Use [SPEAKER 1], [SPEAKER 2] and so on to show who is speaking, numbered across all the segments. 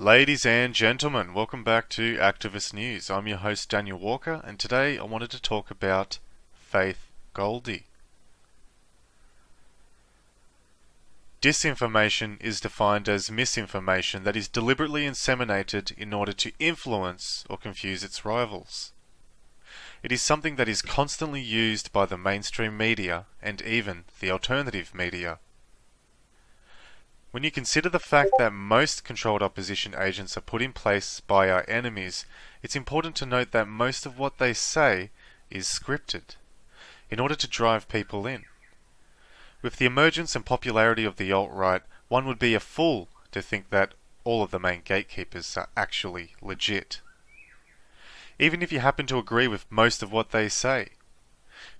[SPEAKER 1] Ladies and gentlemen, welcome back to Activist News. I'm your host Daniel Walker, and today I wanted to talk about Faith Goldy. Disinformation is defined as misinformation that is deliberately inseminated in order to influence or confuse its rivals. It is something that is constantly used by the mainstream media and even the alternative media. When you consider the fact that most controlled opposition agents are put in place by our enemies, it's important to note that most of what they say is scripted, in order to drive people in. With the emergence and popularity of the alt-right, one would be a fool to think that all of the main gatekeepers are actually legit. Even if you happen to agree with most of what they say.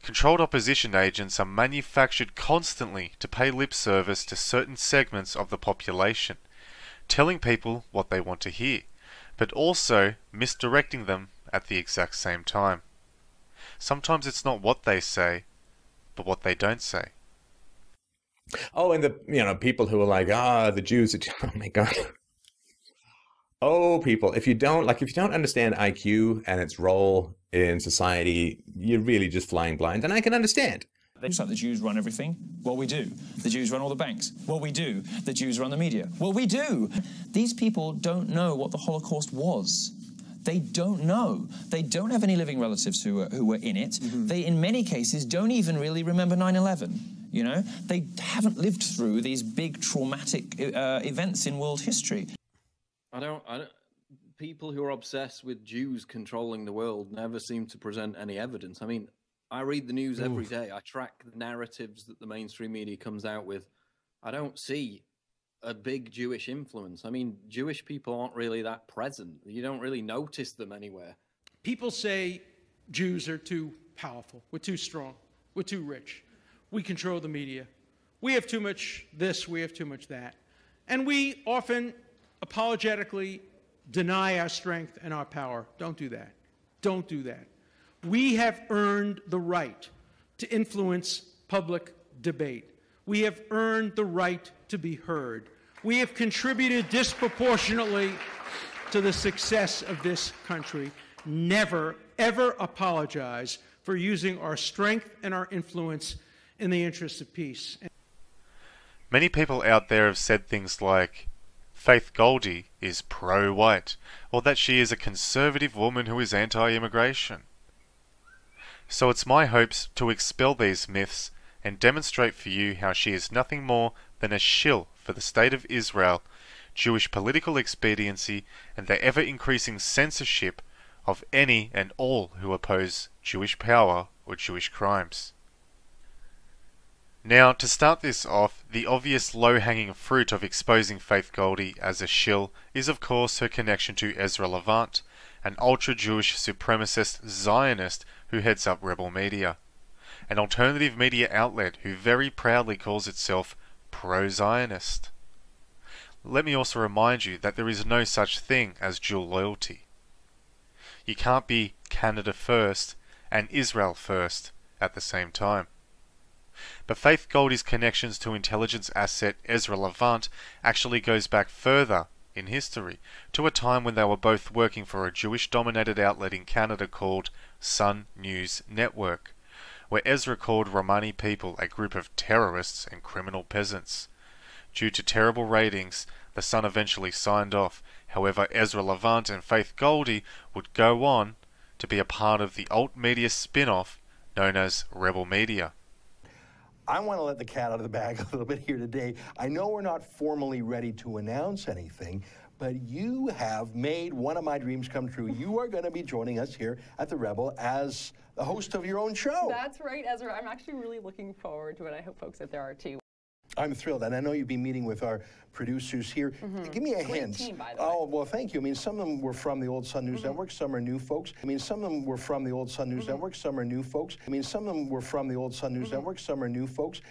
[SPEAKER 1] Controlled opposition agents are manufactured constantly to pay lip service to certain segments of the population, telling people what they want to hear, but also misdirecting them at the exact same time. Sometimes it's not what they say, but what they don't say.
[SPEAKER 2] Oh, and the people who are like, the Jews are, oh my God. Oh, people, if you don't understand IQ and its role in society, you're really just flying blind. And I can understand.
[SPEAKER 3] It's like the Jews run everything. Well, we do. The Jews run all the banks. Well, we do. The Jews run the media. Well, we do. These people don't know what the Holocaust was. They don't know. They don't have any living relatives who were in it. Mm-hmm. They, in many cases, don't even really remember 9/11. You know, they haven't lived through these big traumatic events in world history.
[SPEAKER 4] I don't. People who are obsessed with Jews controlling the world never seem to present any evidence. I mean, I read the news every day. I track the narratives that the mainstream media comes out with. I don't see a big Jewish influence. I mean, Jewish people aren't really that present. You don't really notice them anywhere.
[SPEAKER 5] People say Jews are too powerful. We're too strong. We're too rich. We control the media. We have too much this. We have too much that. And we often apologetically deny our strength and our power. Don't do that. Don't do that. We have earned the right to influence public debate. We have earned the right to be heard. We have contributed disproportionately to the success of this country. Never, ever apologize for using our strength and our influence in the interest of peace.
[SPEAKER 1] Many people out there have said things like, Faith Goldy is pro-white, or that she is a conservative woman who is anti-immigration. So it's my hopes to expel these myths and demonstrate for you how she is nothing more than a shill for the state of Israel, Jewish political expediency, and the ever-increasing censorship of any and all who oppose Jewish power or Jewish crimes. Now, to start this off, the obvious low-hanging fruit of exposing Faith Goldy as a shill is of course her connection to Ezra Levant, an ultra-Jewish supremacist Zionist who heads up Rebel Media, an alternative media outlet who very proudly calls itself pro-Zionist. Let me also remind you that there is no such thing as dual loyalty. You can't be Canada first and Israel first at the same time. But Faith Goldy's connections to intelligence asset Ezra Levant actually goes back further in history, to a time when they were both working for a Jewish-dominated outlet in Canada called Sun News Network, where Ezra called Romani people a group of terrorists and criminal peasants. Due to terrible ratings, the Sun eventually signed off. However, Ezra Levant and Faith Goldy would go on to be a part of the alt media spin-off known as Rebel Media.
[SPEAKER 6] I want to let the cat out of the bag a little bit here today. I know we're not formally ready to announce anything, but you have made one of my dreams come true. You are going to be joining us here at the Rebel as the host of your own show.
[SPEAKER 7] That's right, Ezra. I'm actually really looking forward to it. I hope folks out there are too.
[SPEAKER 6] I'm thrilled, and I know you've been meeting with our producers here. Give me a hint.
[SPEAKER 7] Team, by the way.
[SPEAKER 6] Oh, well, thank you. I mean, some of them were from the old Sun News Network, some are new folks. I mean, some of them were from the old Sun News Network, some are new folks. I mean, some of them were from the old Sun News Network, some are new folks.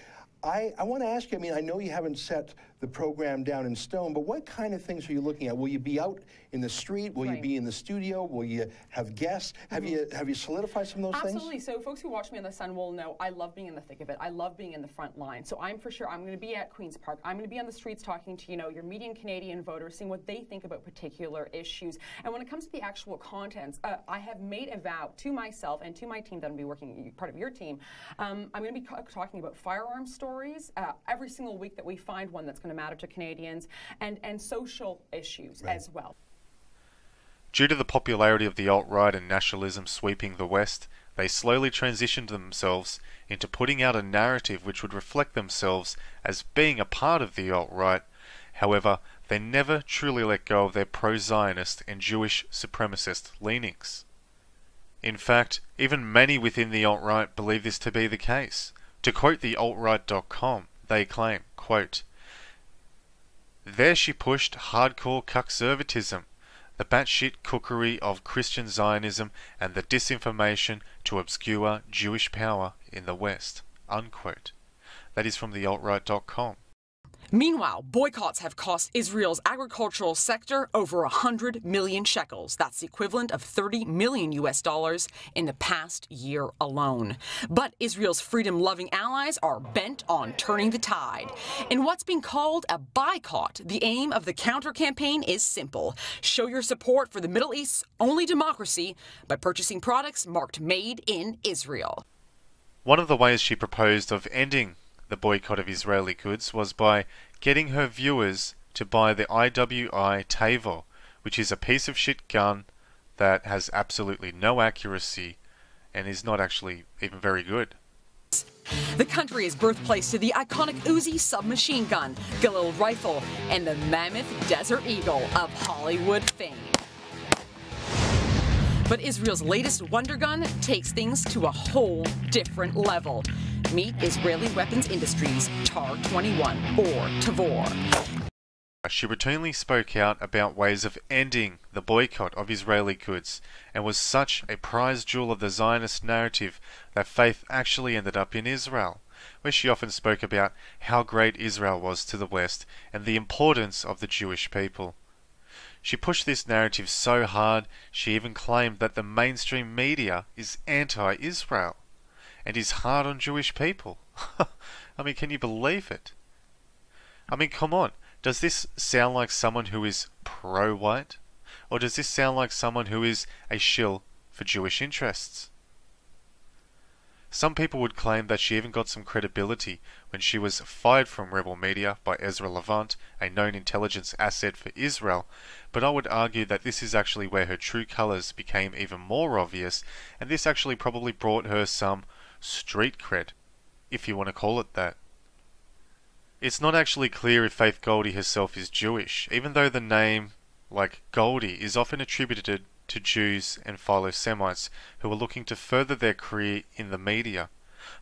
[SPEAKER 6] I want to ask you, I mean, I know you haven't set the program down in stone, but what kind of things are you looking at? Will you be out in the street? Will you be in the studio? Will you have guests? Have you solidified some of those things?
[SPEAKER 7] Absolutely. So folks who watch me on The Sun will know I love being in the thick of it. I love being in the front line. So I'm going to be at Queen's Park. I'm going to be on the streets talking to, your median Canadian voters, seeing what they think about particular issues. And when it comes to the actual contents, I have made a vow to myself and to my team that I'm going to be working, part of your team. I'm going to be talking about firearm stories every single week that we find one that's going to matter to Canadians, and social issues as well.
[SPEAKER 1] Due to the popularity of the alt-right and nationalism sweeping the West, they slowly transitioned themselves into putting out a narrative which would reflect themselves as being a part of the alt-right. However, they never truly let go of their pro-Zionist and Jewish supremacist leanings. In fact, even many within the alt-right believe this to be the case. To quote the altright.com, they claim, quote, "There she pushed hardcore conservatism, the batshit cookery of Christian Zionism and the disinformation to obscure Jewish power in the West." Unquote. That is from the altright.com.
[SPEAKER 8] Meanwhile, boycotts have cost Israel's agricultural sector over 100 million shekels. That's the equivalent of $30 million in the past year alone. But Israel's freedom-loving allies are bent on turning the tide. In what's being called a boycott, the aim of the counter-campaign is simple. Show your support for the Middle East's only democracy by purchasing products marked Made in Israel.
[SPEAKER 1] One of the ways she proposed of ending the boycott of Israeli goods was by getting her viewers to buy the IWI Tavor, which is a piece of shit gun that has absolutely no accuracy and is not actually even very good.
[SPEAKER 8] The country is birthplace to the iconic Uzi submachine gun, Galil rifle, and the mammoth Desert Eagle of Hollywood fame. But Israel's latest wonder gun takes things to a whole different level. Meet Israeli Weapons Industries TAR-21, or Tavor.
[SPEAKER 1] She routinely spoke out about ways of ending the boycott of Israeli goods, and was such a prize jewel of the Zionist narrative that Faith actually ended up in Israel, where she often spoke about how great Israel was to the West and the importance of the Jewish people. She pushed this narrative so hard, she even claimed that the mainstream media is anti-Israel and is hard on Jewish people. I mean, can you believe it? I mean, come on. Does this sound like someone who is pro-white? Or does this sound like someone who is a shill for Jewish interests? Some people would claim that she even got some credibility when she was fired from Rebel Media by Ezra Levant, a known intelligence asset for Israel, but I would argue that this is actually where her true colours became even more obvious, and this actually probably brought her some street cred, if you want to call it that. It's not actually clear if Faith Goldy herself is Jewish, even though the name, like Goldy, is often attributed to Jews and Philo-Semites who are looking to further their career in the media.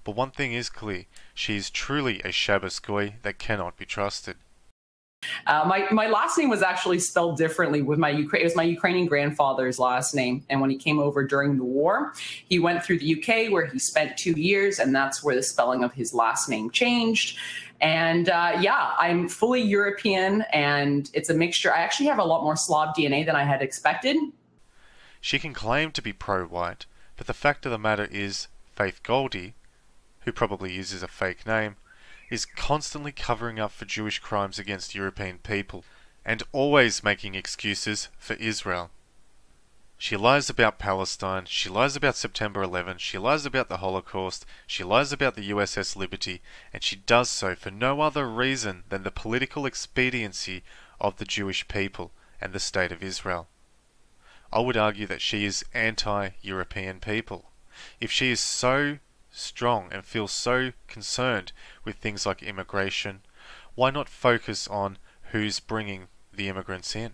[SPEAKER 1] But one thing is clear, she is truly a Shabbos goy that cannot be trusted.
[SPEAKER 9] My last name was actually spelled differently with it was my Ukrainian grandfather's last name. And when he came over during the war, he went through the UK where he spent 2 years, and that's where the spelling of his last name changed. And yeah, I'm fully European, and it's a mixture. I actually have a lot more Slav DNA than I had expected.
[SPEAKER 1] She can claim to be pro-white, but the fact of the matter is, Faith Goldy, who probably uses a fake name, is constantly covering up for Jewish crimes against European people, and always making excuses for Israel. She lies about Palestine, she lies about September 11, she lies about the Holocaust, she lies about the USS Liberty, and she does so for no other reason than the political expediency of the Jewish people and the State of Israel. I would argue that she is anti-European people. If she is so strong and feels so concerned with things like immigration, why not focus on who's bringing the immigrants in?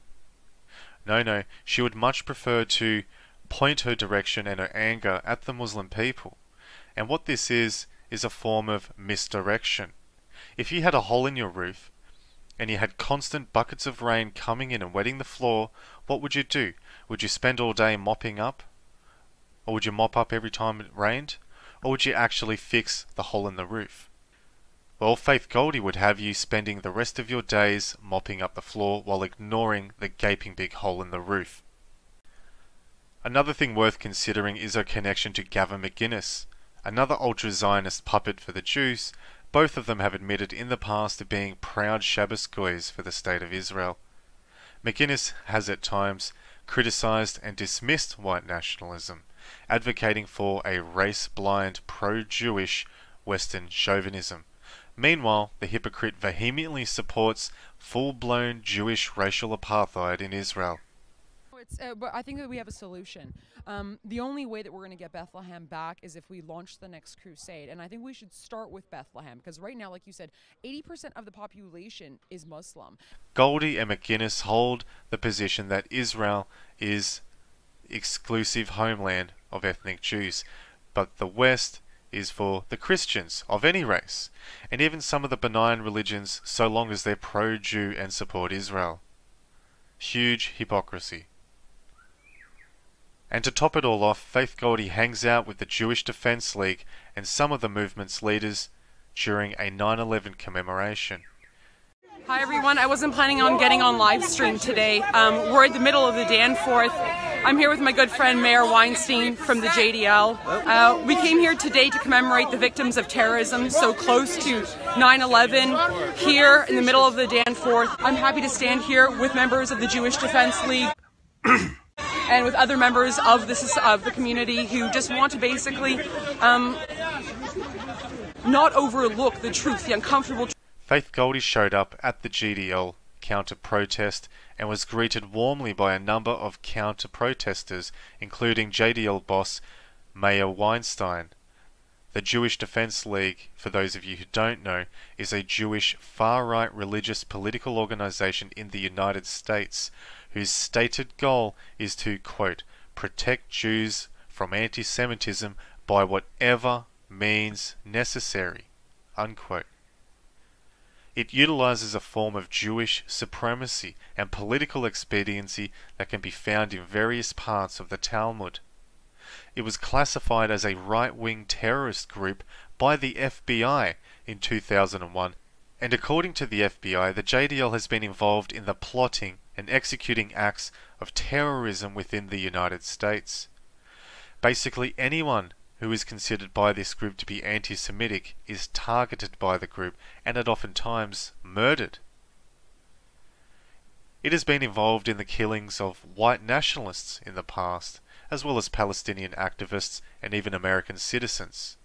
[SPEAKER 1] No, she would much prefer to point her direction and her anger at the Muslim people. And what this is a form of misdirection. If you had a hole in your roof, and you had constant buckets of rain coming in and wetting the floor, what would you do? Would you spend all day mopping up? Or would you mop up every time it rained? Or would you actually fix the hole in the roof? Well, Faith Goldy would have you spending the rest of your days mopping up the floor while ignoring the gaping big hole in the roof. Another thing worth considering is her connection to Gavin McInnes, another ultra-Zionist puppet for the Jews. Both of them have admitted in the past to being proud Shabbos goys for the State of Israel. McInnes has at times criticised and dismissed white nationalism, advocating for a race-blind, pro-Jewish Western chauvinism. Meanwhile, the hypocrite vehemently supports full-blown Jewish racial apartheid in Israel.
[SPEAKER 8] But I think that we have a solution. The only way that we're going to get Bethlehem back is if we launch the next crusade. And I think we should start with Bethlehem, because right now, like you said, 80% of the population is Muslim.
[SPEAKER 1] Goldy and McInnes hold the position that Israel is exclusive homeland of ethnic Jews, but the West is for the Christians of any race, and even some of the benign religions, so long as they're pro-Jew and support Israel. Huge hypocrisy. And to top it all off, Faith Goldy hangs out with the Jewish Defense League and some of the movement's leaders during a 9/11 commemoration.
[SPEAKER 8] Hi everyone, I wasn't planning on getting on live stream today. We're in the middle of the Danforth. I'm here with my good friend Mayor Weinstein from the JDL. We came here today to commemorate the victims of terrorism so close to 9/11 here in the middle of the Danforth. I'm happy to stand here with members of the Jewish Defense League and with other members of the community who just want to basically not overlook the truth, the uncomfortable truth.
[SPEAKER 1] Faith Goldy showed up at the GDL counter-protest and was greeted warmly by a number of counter-protesters, including JDL boss Mayor Weinstein. The Jewish Defense League, for those of you who don't know, is a Jewish far-right religious political organization in the United States whose stated goal is to, quote, protect Jews from anti-Semitism by whatever means necessary, unquote. It utilizes a form of Jewish supremacy and political expediency that can be found in various parts of the Talmud. It was classified as a right-wing terrorist group by the FBI in 2001, and according to the FBI, the JDL has been involved in the plotting and executing acts of terrorism within the United States. Basically, anyone who is considered by this group to be anti-Semitic is targeted by the group and at oftentimes murdered. It has been involved in the killings of white nationalists in the past, as well as Palestinian activists and even American citizens,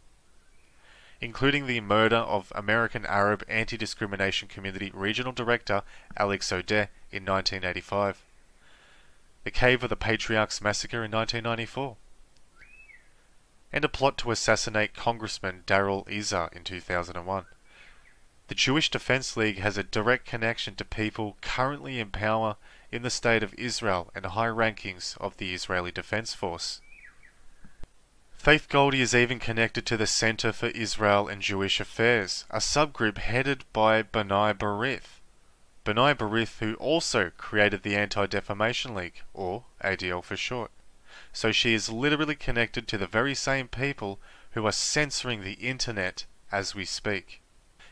[SPEAKER 1] including the murder of American Arab Anti-Discrimination Community Regional Director Alex O'Dea in 1985, the Cave of the Patriarchs Massacre in 1994, and a plot to assassinate Congressman Darrell Issa in 2001. The Jewish Defense League has a direct connection to people currently in power in the State of Israel and high rankings of the Israeli Defense Force. Faith Goldy is even connected to the Center for Israel and Jewish Affairs, a subgroup headed by B'nai B'rith. B'nai B'rith, who also created the Anti-Defamation League, or ADL for short. So she is literally connected to the very same people who are censoring the internet as we speak.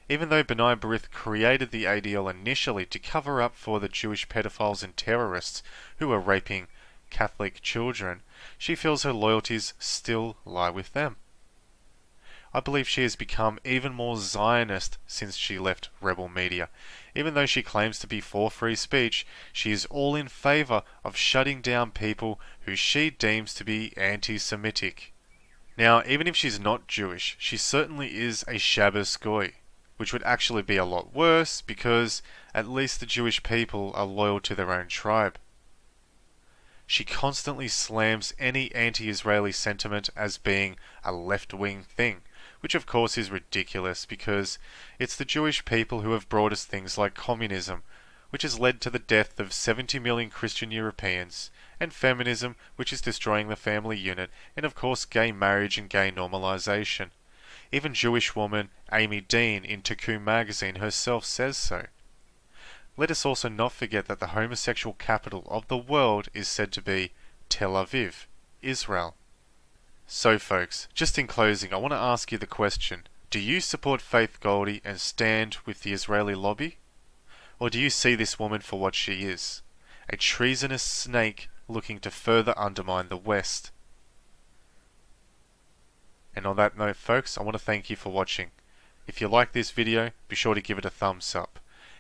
[SPEAKER 1] Even though B'nai B'rith created the ADL initially to cover up for the Jewish pedophiles and terrorists who are raping Catholic children, she feels her loyalties still lie with them. I believe she has become even more Zionist since she left Rebel Media. Even though she claims to be for free speech, she is all in favor of shutting down people who she deems to be anti-Semitic. Now, even if she's not Jewish, she certainly is a Shabbos goy, which would actually be a lot worse because at least the Jewish people are loyal to their own tribe. She constantly slams any anti-Israeli sentiment as being a left-wing thing, which of course is ridiculous because it's the Jewish people who have brought us things like communism, which has led to the death of 70 million Christian Europeans, and feminism, which is destroying the family unit, and of course gay marriage and gay normalization. Even Jewish woman Amy Dean in Tikkun magazine herself says so. Let us also not forget that the homosexual capital of the world is said to be Tel Aviv, Israel. So folks, just in closing, I want to ask you the question, Do you support Faith Goldy and stand with the Israeli lobby? Or do you see this woman for what she is? A treasonous snake looking to further undermine the West. And on that note, folks, I want to thank you for watching. If you like this video, be sure to give it a thumbs up.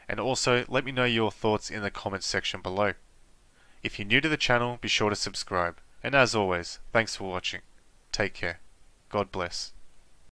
[SPEAKER 1] And also, let me know your thoughts in the comments section below. If you're new to the channel, be sure to subscribe. And as always, thanks for watching. Take care. God bless.